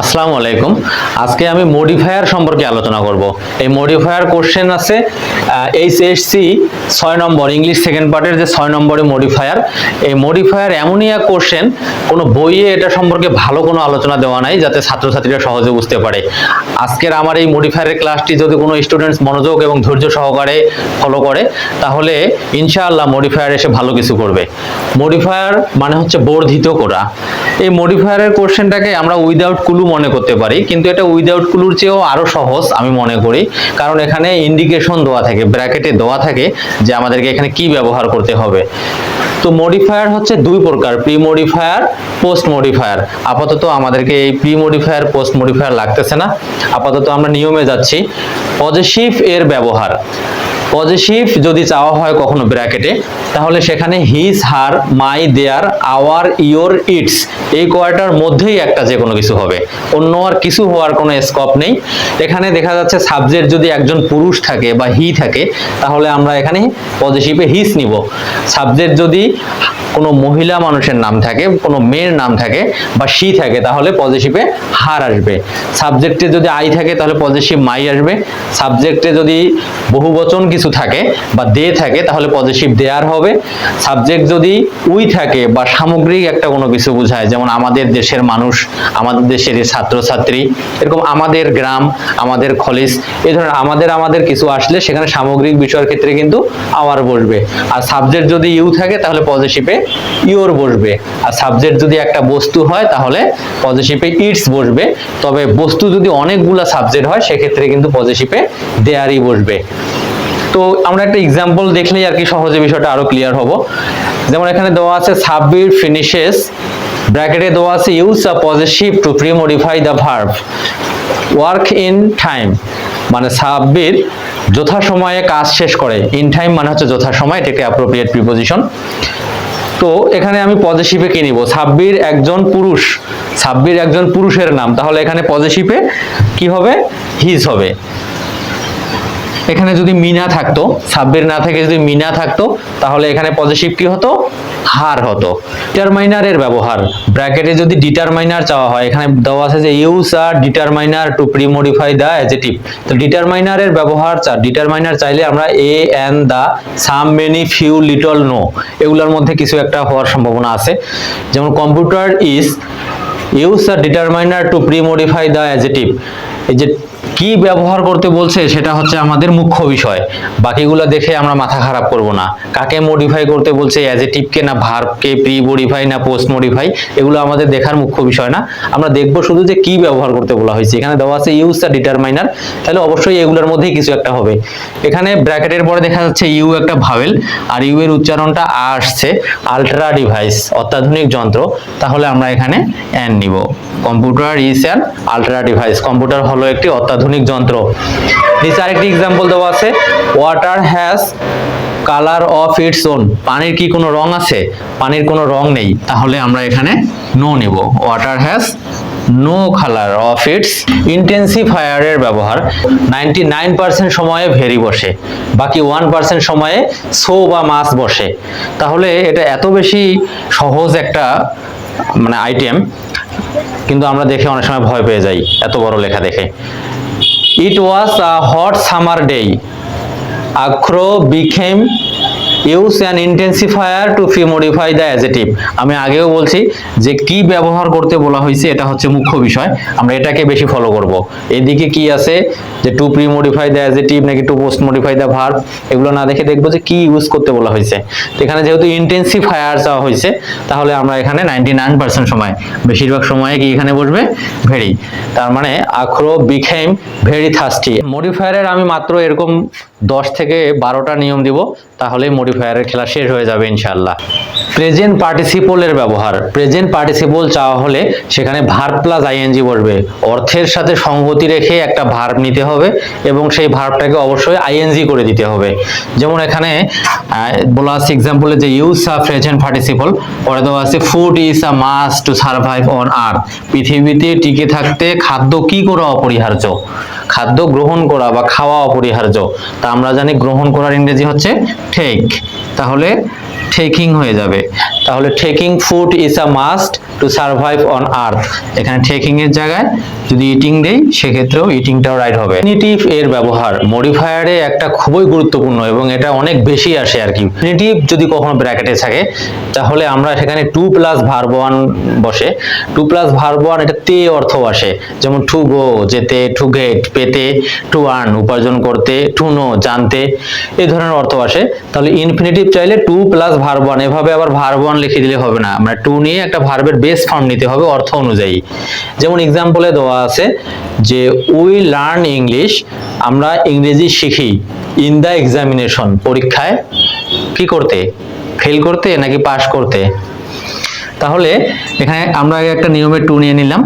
আসসালামু আলাইকুম। আজকে আমি মডিফায়ার সম্পর্কে আলোচনা করব। এই মডিফায়ার কোশ্চেন আছে এইচএসসি 6 নম্বর ইংলিশ সেকেন্ড পার্টের যে 6 নম্বরে মডিফায়ার। এই মডিফায়ার এমনই এক কোশ্চেন, কোনো বইয়ে এটা সম্পর্কে ভালো কোনো আলোচনা দেওয়া নাই যাতে ছাত্রছাত্রীরা সহজে বুঝতে পারে। আজকের আমার এই মডিফায়ারের ক্লাসটি যদি কোনো স্টুডেন্টস মনোযোগ এবং ধৈর্য সহকারে ফলো করে তাহলে ইনশাআল্লাহ মডিফায়ার এসে ভালো কিছু করবে। মডিফায়ার মানে হচ্ছে বর্ধিত করা। এই মডিফায়ারের কোশ্চেনটাকে আমরা উইদাউট ক্লু মনে করতে পারি, কিন্তু এটা উইদাউট ক্লুর চেয়েও আরো সহজ আমি মনে করি, কারণ এখানে ইন্ডিকেশন দেওয়া থাকে, ব্র্যাকেটে দেওয়া থাকে যে আমাদেরকে এখানে কি ব্যবহার করতে হবে। তো মডিফায়ার হচ্ছে দুই প্রকার, প্রি মডিফায়ার, পোস্ট মডিফায়ার। আপাতত আমাদেরকে এই প্রি মডিফায়ার পোস্ট মডিফায়ার লাগতেছে না, আপাতত আমরা নিয়মে যাচ্ছি। পজেসিভ এর ব্যবহার, পজেসিভ যদি চাওয়া হয় কখনো ব্র্যাকেটে, তাহলে সেখানে his, her, my, their, our, your, its এই কয়টার মধ্যেই একটা যে কোনো কিছু হবে, অন্য আর কিছু হওয়ার কোনো স্কোপ নেই। এখানে দেখা যাচ্ছে সাবজেক্ট যদি একজন পুরুষ থাকে বা হি থাকে তাহলে আমরা এখানে পজেসিভে হিজ নিব। সাবজেক্ট যদি কোনো মহিলা মানুষের নাম থাকে, কোনো মেয়ের নাম থাকে বা সি থাকে তাহলে পজেসিভে হার আসবে। সাবজেক্টে যদি আই থাকে তাহলে পজেসিভ মাই আসবে। সাবজেক্টে যদি বহুবচন কিছু থাকে বা দে থাকে তাহলে পজেসিভ দেয়ার হবে। সাবজেক্ট যদি উই থাকে বা সামগ্রিক একটা কোনো কিছু বোঝায়, যেমন আমাদের দেশের মানুষ, আমাদের দেশের ছাত্রছাত্রী, এরকম আমাদের গ্রাম, আমাদের কলেজ, এই ধরনের আমাদের কিছু আসলে সেখানে সামগ্রিক বিষয়ের ক্ষেত্রে কিন্তু আওয়ার বসবে। আর সাবজেক্ট যদি ইউ থাকে তাহলে পজেসিভে ইওর বসবে। আর সাবজেক্ট যদি একটা বস্তু হয় তাহলে পজেসিভে ইটস বসবে। তবে বস্তু যদি অনেকগুলা সাবজেক্ট হয় সেক্ষেত্রে কিন্তু পজেসিভে দেয়ারই বসবে। তো আমরা একটা এক্সাম্পল দেখলেই আর কি সহজে বিষয়টা আরো ক্লিয়ার হবো। যেমন এখানে দেওয়া আছে সাব্বির ফিনিশেস, ব্র্যাকেটে দেওয়া আছে use a possessive two premodify the verb work in time, মানে সাব্বির যথাসময়ে কাজ শেষ করে। ইন টাইম মানে হচ্ছে যথাসময়, এটা একটা অ্যাপ্রোপ্রিয়েট প্রিপোজিশন। তো এখানে আমি পজেসিভে কি নিব? সাব্বির একজন পুরুষ, সাব্বির একজন পুরুষের নাম, তাহলে এখানে পজেসিভে কি হবে? হিজ হবে। এখানে যদি মিনা থাকতো, সাব্বির না থেকে যদি মিনা থাকতো তাহলে এখানে পজেসিভ কি হতো? হার হতো। ডিটারমাইনারের ব্যবহার, ব্র্যাকেটে যদি ডিটারমাইনার চাওয়া হয়, এখানে দেওয়া আছে যে use a determiner two premodify the adjective. তো ডিটারমাইনারের ব্যবহার, ডিটারমাইনার চাইলে আমরা এ, এন, দা, সাম, মেনি, ফিউ, লিটল, নো এগুলোর মধ্যে কিছু একটা হওয়ার সম্ভাবনা আছে। যেমন computer is use a determiner two premodify the adjective. এই যে কি ব্যবহার করতে বলছে সেটা হচ্ছে আমাদের মুখ্য বিষয়, বাকিগুলো দেখে আমরা মাথা খারাপ করব না। কাকে মডিফাই করতে বলছে, অ্যাডজেক্টিভকে না ভার্বকে, প্রি মডিফাই না পোস্ট মডিফাই, এগুলো আমাদের দেখার মুখ্য বিষয় না। আমরা দেখব শুধু যে কি ব্যবহার করতে বলা হয়েছে। এখানে দেওয়া আছে ইউজ দ্য ডিটারমাইনার, তাহলে অবশ্যই এগুলোর মধ্যেই কিছু একটা হবে। এখানে ব্র্যাকেটের পরে দেখা যাচ্ছে ইউ একটা ভাওয়েল, আর ইউ এর উচ্চারণটা আসছে আল্ট্রা ডিভাইস, অত্যাধুনিক যন্ত্র, তাহলে আমরা এখানে এন নিব। Computer is an ultra device, computer হলো একটি অত্যাধুনিক যন্ত্র। নিচে আরেকটি এক্সাম্পল দেওয়া আছে water has colour of its own, পানির কি কোনো রং আছে? পানির কোনো রং নেই, তাহলে আমরা এখানে নো নেব। Water has no colour of its. ইন্টেন্সিফায়ারের ব্যবহার, 99% সময়ে ভেরি বসে, বাকি 1% সময়ে সো বা মাস বসে। তাহলে এটা এত বেশি সহজ একটা মানে আইটেম, কিন্তু আমরা দেখে অনেক সময় ভয় পেয়ে যাই এত বড় লেখা দেখে। It was a hot summer day, আক্রো became use an intensifier to premodify the adjective. আমি আগেও বলছি যে কি ব্যবহার করতে বলা হয়েছে এটা হচ্ছে মুখ্য বিষয়, আমরা এটাকে বেশি ফলো করব। এদিকে কি আছে যে to premodify the adjective নাকি to postmodify the verb, এগুলো না দেখে দেখবো যে কি ইউজ করতে বলা হয়েছে। এখানে যেহেতু ইন্টেন্সিফায়ার চাওয়া হয়েছে তাহলে আমরা এখানে 99% সময়, বেশিরভাগ সময়ে কি এখানে বসবে? ভেরি। তার মানে আক্রো বিকেম ভেরি থার্স্টি। মডিফায়ারের আমি মাত্র এরকম 10 থেকে 12টা নিয়ম দিব, তাহলে মডিফায়ারের খেলা শেষ হয়ে যাবে ইনশাআল্লাহ। প্রেজেন্ট পার্টিসিপলের ব্যবহার, প্রেজেন্ট পার্টিসিপল চাওয়া হলে সেখানে ভার্ব প্লাস আইএনজি বসবে। অর্থের সাথে সঙ্গতি রেখে একটা ভার্ব নিতে হবে এবং সেই ভার্বটাকে অবশ্যই আইএনজি করে দিতে হবে। যেমন এখানে বলা আছে এক্সাম্পলে যে ইউজ আ প্রেজেন্ট পার্টিসিপল, পরে দেওয়া আছে food is a must to survive on earth, পৃথিবীতে টিকে থাকতে খাদ্য কি করা অপরিহার্য? খাদ্য গ্রহণ করা বা খাওয়া অপরিহার্য। তা আমরা জানি গ্রহণ করার ইংরেজি হচ্ছে টেক, তাহলে টেকিং হয়ে যাবে। তাহলে taking food is a must to survive on earth, এখানে টেকিং এর জায়গায় যদি ইটিং দেই সেক্ষেত্রেও ইটিংটাও রাইট হবে। ইনফিনিটিভ এর ব্যবহার মডিফায়ারে একটা খুবই গুরুত্বপূর্ণ এবং এটা অনেক বেশি আসে আর কি। ইনফিনিটিভ যদি কখনো ব্র্যাকেটে থাকে তাহলে আমরা সেখানে টু প্লাস ভার্ব ওয়ান বসে, টু প্লাস ভার্ব ওয়ান এটা তে অর্থ আসে, যেমন টু গো যেতে, টু গেট পেতে, টু আর্ন উপার্জন করতে, টু নো জানতে, এই ধরনের অর্থ আসে। তাহলে ইনফিনিটিভ চাইলে টু প্লাস ভার্ব ওয়ান, এভাবে আবার ভার্ব ওয়ান লিখে দিলে হবে না, আমরা টু নিয়ে একটা ভার্বের বেস ফর্ম নিতে হবে অর্থ অনুযায়ী। যেমন এক্সাম্পলে দেওয়া আছে যে উই লার্ন ইংলিশ, আমরা ইংরেজি শিখি, ইন দ্য এক্সামিনেশন পরীক্ষায় কি করতে, ফেল করতে নাকি পাস করতে। তাহলে এখানে আমরা আগে একটা নিয়মে টু নিয়ে নিলাম,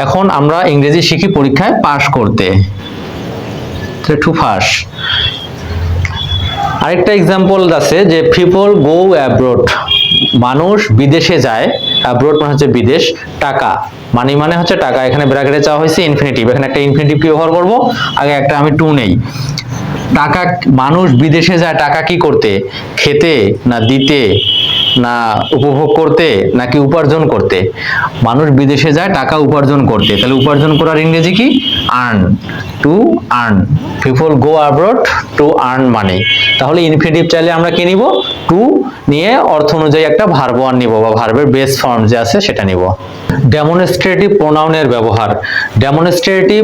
এখন আমরা ইংরেজি শিখি পরীক্ষায় পাস করতে, টু পাস। আরেকটা এক্সাম্পল আছে যে পিপল গো অ্যাব্রোড, মানুষ বিদেশে যায়, অ্যাব্রোড মানে হচ্ছে বিদেশ, টাকা মানি মানে হচ্ছে টাকা, এখানে ব্র্যাকেটে চাওয়া হয়েছে ইনফিনিটিভ, এখানে একটা ইনফিনিটিভ কি ব্যবহার করব, আগে একটা আমি টু নেই। টাকা, মানুষ বিদেশে যায় টাকা কি করতে, খেতে না দিতে না উপভোগ করতে নাকি উপার্জন করতে। মানুষ বিদেশে যায় টাকা উপার্জন করতে, তাহলে উপার্জন করার ইংরেজি কি, earn, to earn. People go abroad to earn money. তাহলে ইনফিনিটিভ চাইলে আমরা কি নিব, টু নিয়ে অর্থ অনুযায়ী একটা ভার্ব ওয়ান নিব বা ভার্বের বেস ফর্ম যে আছে সেটা নিব। ডেমনস্ট্রেটিভ প্রোনাউনের ব্যবহার, ডেমনস্ট্রেটিভ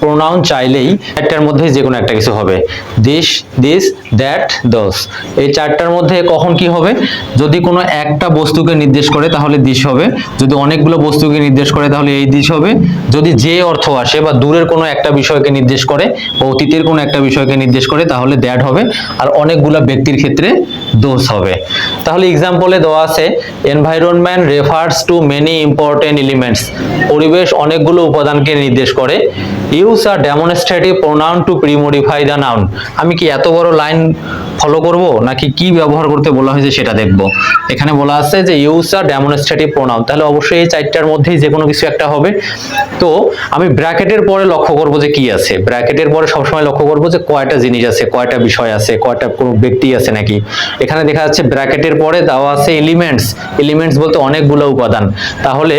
প্রোনাউন চাইলেই চারটার মধ্যে যে কোনো একটা কিছু হবে, দিস, দিস, দ্যাট, দোস, এই চারটার মধ্যে কখন কি হবে, যদি কোনো একটা বস্তুকে নির্দেশ করে তাহলে দিস হবে, যদি অনেকগুলো বস্তুকে নির্দেশ করে তাহলে এই দিস হবে, যদি যে অর্থ আসে বা দূরের কোনো একটা বিষয়কে নির্দেশ করে বা অতীতের কোনো একটা বিষয়কে নির্দেশ করে তাহলে দ্যাট হবে, আর অনেকগুলো ব্যক্তির ক্ষেত্রে দোস হবে। তাহলে এক্সাম্পলে দেওয়া আছে environment refers to many important elements, পরিবেশ অনেকগুলো উপাদানকে নির্দেশ করে। Use a demonstrative pronoun to premodify the noun, আমি কি এত বড় লাইন ফলো করব নাকি কি ব্যবহার করতে বলা হয়েছে সেটা দেখব। এখানে বলা আছে যে ইউজ আ ডেমনস্ট্রেটিভ প্রোনাউন, তাহলে অবশ্যই এই চারটার মধ্যেই যে কোনো কিছু একটা হবে। তো আমি ব্র্যাকেটের পরে লক্ষ্য করব যে কি আছে, ব্র্যাকেটের পরে সবসময় লক্ষ্য করব যে কয়টা জিনিস আছে, কয়টা বিষয় আছে, কয়টা কোনো ব্যক্তি আছে নাকি। এখানে দেখা যাচ্ছে ব্র্যাকেটের পরে দেওয়া আছে এলিমেন্টস, এলিমেন্টস বলতে অনেকগুলো উপাদান, তাহলে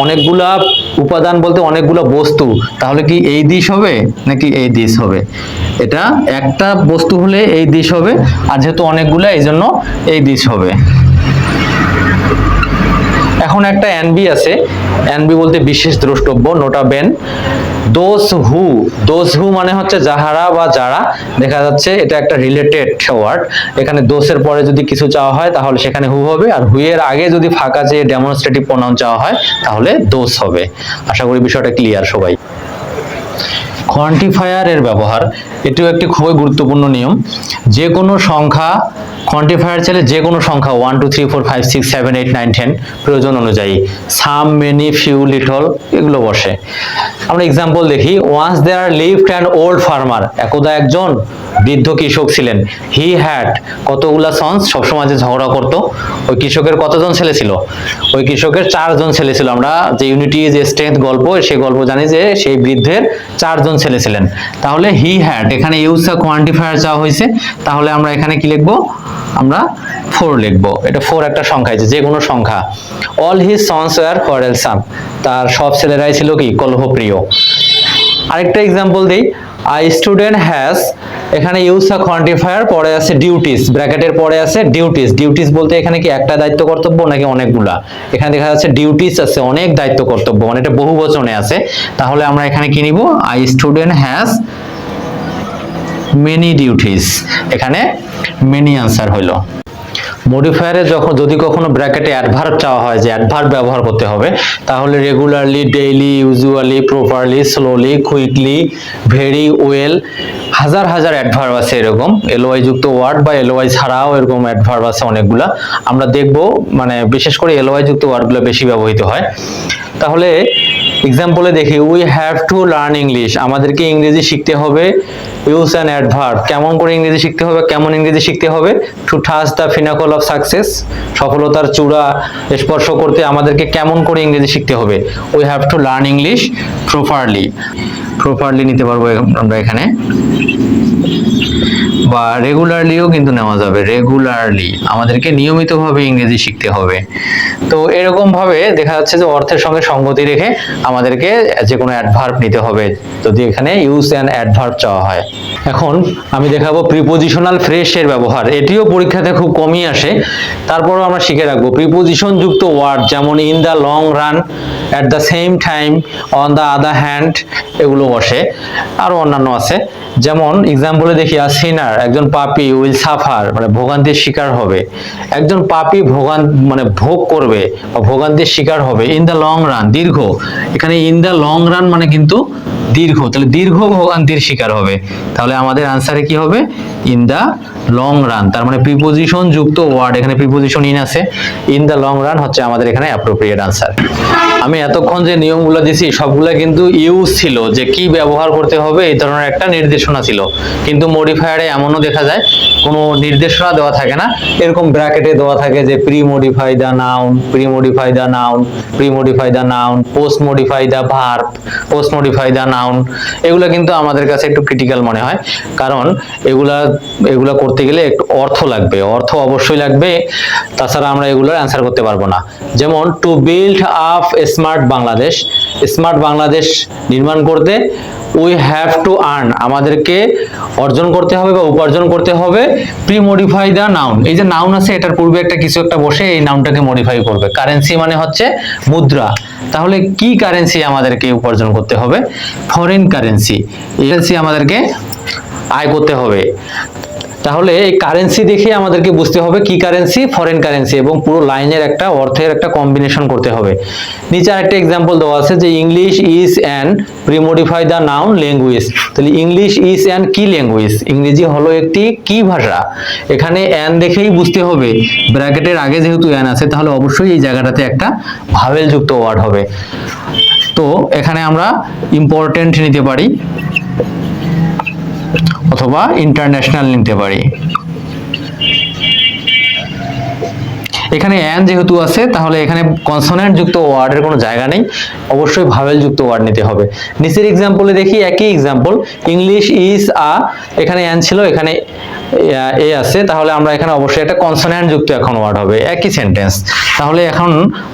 অনেকগুলা উপাদান বলতে অনেকগুলো বস্তু, তাহলে কি এই দিশ হবে নাকি এই দিশ হবে, এটা একটা বস্তু হলে এই দিশ হবে, আর যেহেতু অনেকগুলা এই জন্য এই দিশ হবে। এখন একটা এনবি আছে, এনবি বলতে বিশেষ দ্রষ্টব্য, নোটা বেন, দোজ হু, দোজ হু মানে হচ্ছে যাহারা বা যারা, দেখা যাচ্ছে এটা একটা রিলেটেড ওয়ার্ড, এখানে দোষের পরে যদি কিছু চাওয়া হয় তাহলে সেখানে হু হবে, আর হু এর আগে যদি ফাঁকা যে ডেমনস্ট্রেটিভ প্রোনাউন চাওয়া হয় তাহলে দোষ হবে। আশা করি বিষয়টা ক্লিয়ার সবাই। কোয়ান্টিফায়ার এর ব্যবহার, এটিও একটি খুবই গুরুত্বপূর্ণ নিয়ম। যে কোনো সংখ্যা কোয়ান্টিফায়ার চাইলে যে কোনো সংখ্যা 1 2 3 4 5 6 7 8 9 10 প্রয়োজন অনুযায়ী, সাম, মেনি, ফিউ, লিটল এগুলো বসে। আমরা এক্সাম্পল দেখি, once there lived an old farmer, একদা একজন বৃদ্ধ কৃষক ছিলেন। হি হ্যাড কতগুলা সন্স, সবসময় যে ঝগড়া করতো, ওই কৃষকের কতজন ছেলে ছিল, ওই কৃষকের 4 জন ছেলে ছিল। আমরা যে ইউনিটি যে স্ট্রেংথ গল্প, সেই গল্প জানি যে সেই বৃদ্ধের 4 জন ছেলে ছিলেন। তাহলে হি হ্যাড, এখানে ইউজ আ কোয়ান্টিফায়ার চাওয়া হয়েছে, তাহলে আমরা এখানে কি লিখবো, আমরা 4 লিখবো। এটা 4 একটা সংখ্যা, যে কোনো সংখ্যা। অল হিজ সন্স ওয়ার কোয়ারেলসাম, তার সব ছেলেরাই ছিল কি কলহপ্রিয়। আরেকটা এক্সাম্পল দেই, আই স্টুডেন্ট হ্যাজ, এখানে ইউজ আ কোয়ান্টিফায়ার, পরে আছে ডিউটিস, ব্র্যাকেটের পরে আছে ডিউটিস। ডিউটিস বলতে এখানে কি একটা দায়িত্ব কর্তব্য নাকি অনেকগুলা, এখানে দেখা যাচ্ছে ডিউটিস আছে অনেক দায়িত্ব কর্তব্য, মানে এটা বহু বচনে আছে, তাহলে আমরা এখানে কি নিব, I student has many duties, এখানে মেনি আনসার হইলো। মডিফায়ারে যখন যদি কখনো ব্র্যাকেটে অ্যাডভার্ব চাওয়া হয় যে অ্যাডভার্ব ব্যবহার করতে হবে, তাহলে regularly, daily, usually, properly, slowly, quickly, very well, হাজার হাজার অ্যাডভার্ব আছে এরকম, এলওয়াই যুক্ত ওয়ার্ড বা এলওয়াই ছাড়াও এরকম অ্যাডভার্ব আছে অনেকগুলা। আমরা দেখব মানে বিশেষ করে এলওয়াই যুক্ত ওয়ার্ডগুলো বেশি ব্যবহৃত হয়। তাহলে এক্সাম্পলে দেখি, we have to learn English, আমাদেরকে ইংরেজি শিখতে হবে। ইউজ অ্যান অ্যাডভার্ব, কেমন করে ইংরেজি শিখতে হবে, কেমন ইংরেজি শিখতে হবে, to touch the pinnacle of success, সফলতার চূড়া স্পর্শ করতে আমাদেরকে কেমন করে ইংরেজি শিখতে হবে। We have to learn English properly, properly নিতে পারবো আমরা এখানে। বা রেগুলারলিও কিন্তু নেওয়া যাবে। রেগুলারলি আমাদেরকে নিয়মিতভাবে ইংরেজি শিখতে হবে। তো এরকম ভাবে দেখা যাচ্ছে যে অর্থের সঙ্গে সঙ্গতি রেখে আমাদেরকে যে কোনো অ্যাডভার্ব নিতে হবে যদি এখানে ইউজ অ্যান্ড অ্যাডভার্ব চাওয়া হয়। এখন আমি দেখাবো প্রিপোজিশনাল ফ্রেজের ব্যবহার। এটিও পরীক্ষাতে খুব কমই আসে, তারপরও আমরা শিখে রাখবো। প্রিপোজিশন যুক্ত ওয়ার্ড যেমন in the long run, at the same time, on the other hand, এগুলো বসে। আরো অন্যান্য আছে, যেমন এক্সাম্পলে দেখি, আ সিনার, একজন পাপী, উইল সাফার মানে ভোগান্তির শিকার হবে। একজন পাপী ভোগ করবে বা ভোগান্তির শিকার হবে। ইন দ্য লং রান দীর্ঘ, এখানে ইন দ্য লং রান মানে কিন্তু দীর্ঘ, তাহলে দীর্ঘ ভোগান্তির শিকার হবে। তাহলে আমাদের আনসারে কি হবে? In the long run. তার মানে প্রিপোজিশন যুক্ত ওয়ার্ড, এখানে প্রিপোজিশন ইন আছে, ইন দ্য লং রান হচ্ছে আমাদের এখানে অ্যাপ্রোপ্রিয়েট আনসার। আমি এতক্ষণ যে নিয়মগুলো দিছি সবগুলো কিন্তু ইউজ ছিল, যে কি ব্যবহার করতে হবে এই ধরনের একটা নির্দেশনা ছিল। কিন্তু মডিফায়ারে এমনও দেখা যায় কোনো নির্দেশনা দেওয়া থাকে না, এরকম ব্র্যাকেটে দেওয়া থাকে যে pre modify the noun, pre modify the noun, pre modify the noun, post modify the verb, post modify the noun. এগুলো কিন্তু আমাদের কাছে একটু ক্রিটিক্যাল মনে হয়, কারণ এগুলা করতে গেলে একটু অর্থ লাগবে, অর্থ অবশ্যই লাগবে, তাছাড়া আমরা এগুলোর অ্যান্সার করতে পারবো না। যেমন to build up smart Bangladesh, smart Bangladesh নির্মাণ করতে উই হ্যাভ টু আর্ন, আমাদেরকে অর্জন করতে হবে বা উপার্জন করতে হবে প্রি মডিফাই দ্য নাউন। এই যে নাউন আছে এটার পূর্বে একটা কিছু একটা বসে এই নাউনটাকে মডিফাই করবে। কারেন্সি মানে হচ্ছে মুদ্রা, তাহলে কি কারেন্সি আমাদেরকে উপার্জন করতে হবে? Foreign currency. এই কারেন্সি আমাদেরকে আয় করতে হবে। তাহলে এই কারেন্সি দেখে আমাদেরকে বুঝতে হবে কি কারেন্সি, ফরেন কারেন্সি, এবং পুরো লাইনের একটা অর্থের একটা কম্বিনেশন করতে হবে। নিচে আরেকটা এক্সাম্পল দেওয়া আছে যে English is an premodify the noun language. তাহলে ইংলিশ ইজ অ্যান কি ল্যাঙ্গুয়েজ, ইংরেজি হলো একটি কি ভাষা। এখানে অ্যান দেখেই বুঝতে হবে, ব্র্যাকেটের আগে যেহেতু অ্যান আছে তাহলে অবশ্যই এই জায়গাটাতে একটা ভাওয়েল যুক্ত ওয়ার্ড হবে। তো এখানে আমরা ইম্পর্টেন্ট নিতে পারি অথবা ইন্টারন্যাশনাল নিতে পারি। এখানে অ্যান যেহেতু আছে তাহলে এখানে কনসোনেন্ট যুক্ত ওয়ার্ডের কোনো জায়গা নেই, অবশ্যই ভাওয়েল যুক্ত ওয়ার্ড নিতে হবে। নিচের এক্সাম্পলে দেখি একই এক্সাম্পল, ইংলিশ ইজ আ, এখানে অ্যান ছিল এখানে এ আছে, তাহলে আমরা এখানে অবশ্যই একটা কনসোনেন্ট যুক্ত এখন ওয়ার্ড হবে, একই সেন্টেন্স। তাহলে এখন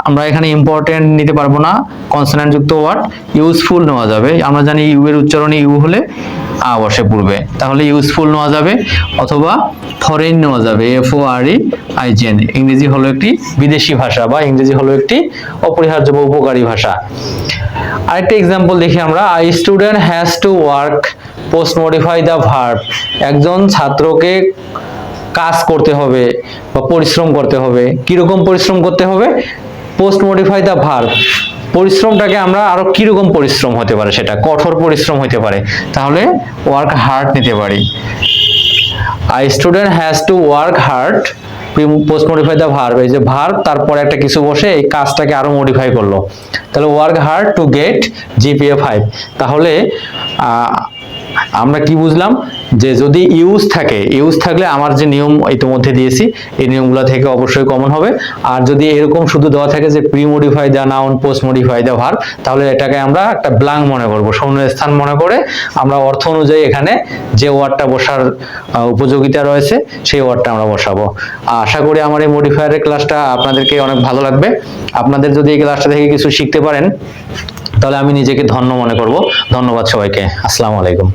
আমরা এখানে ইম্পর্টেন্ট নিতে পারবো না, কনসোনেন্ট যুক্ত ওয়ার্ড। ইউজফুল নেওয়া যাবে, আমরা জানি ইউ এর উচ্চারণে ইউ হলে আ বসে পূর্বে, তাহলে ইউজফুল নেওয়া যাবে, অথবা ফরেন নেওয়া যাবে, FOREIGN। ইংরেজি হলো একটি বিদেশি ভাষা বা ইংরেজি হলো একটি অপরিহার্য বা উপকারী ভাষা। আরেকটা এক্সাম্পল দেখি আমরা, I student has to work post modify the verb, একজন ছাত্রকে কাজ করতে হবে বা পরিশ্রম করতে হবে। কিরকম পরিশ্রম করতে হবে? Postmodify the verb. পরিশ্রমটাকে আমরা আরো কিরকম পরিশ্রম হতে পারে, সেটা কঠোর পরিশ্রম হতে পারে, তাহলে ওয়ার্ক হার্ড নিতে পারি। I student has to work hard, post modify the verb, এই যে ভার্ব তারপরে একটা কিছু বসে এই কাজটাকে আরো মডিফাই করলো, তাহলে work hard to get GPA 5। তাহলে আমরা কি বুঝলাম, যে যদি ইউজ থাকে, ইউজ থাকলে আমার যে নিয়ম ইতিমধ্যে দিয়েছি এই নিয়মগুলো থেকে অবশ্যই কমন হবে। আর যদি এরকম শুধু দেওয়া থাকে যে pre modify the noun, post modify the verb, তাহলে এটাকে আমরা একটা ব্ল্যাঙ্ক মনে করব, শূন্যস্থান মনে করে আমরা অর্থ অনুযায়ী এখানে যে ওয়ার্ডটা বসার উপযোগিতা রয়েছে সেই ওয়ার্ডটা আমরা বসাবো। আশা করি আমার এই মডিফায়ারের ক্লাসটা আপনাদেরকে অনেক ভালো লাগবে। আপনাদের যদি এই ক্লাসটা থেকে কিছু শিখতে পারেন তাহলে আমি নিজেকে ধন্য মনে করব। ধন্যবাদ সবাইকে, আসসালামু আলাইকুম।